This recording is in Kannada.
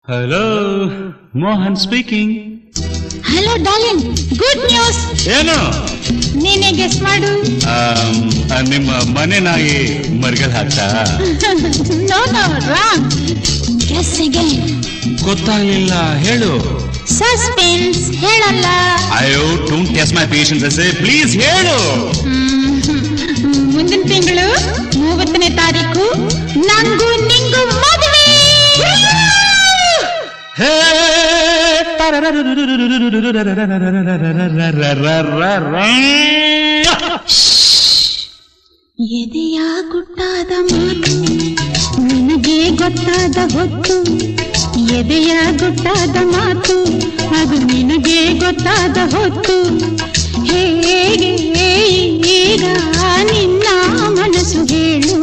Hello, Mohan speaking. Hello darling, good news. ಏನು? ನೀನೇ ಗೆಸ್ ಮಾಡು. ನಿಮ್ಮ ಮನೆ ನಾಯಿ ಮರ್ಗಲ್ ಹಾಕ್ತಾ? No no, wrong. Guess again. ಗೊತ್ತಾಗ್ಲಿಲ್ಲ, ಹೇಳು. ಸಸ್ಪೆನ್ಸ್, ಹೇಳಲ್ಲ. ಅಯ್ಯೋ, ಡೋಂಟ್ ಟೆಸ್ಟ್ ಮೈ ಪೇಷನ್ಸ್ ಅಸೆ, ಪ್ಲೀಸ್ ಹೇಳು. ಮುಂದಿನ ತಿಂಗಳು 30ನೇ ತಾರೀಕು ನಂಗೂ ನಿಂಗೂ ಮದುವೆ. ಎದೆಯ ಗುಟ್ಟಾದ ಮಾತು ನಿನಗೆ ಗೊತ್ತಾದ ಹೊತ್ತು, ಎದೆಯ ಗುಟ್ಟಾದ ಮಾತು ಅದು ನಿನಗೆ ಗೊತ್ತಾದ ಹೊತ್ತು. ಹೇಗೆ ಈಗ ನಿನ್ನ ಮನಸ್ಸು ಹೇಳು.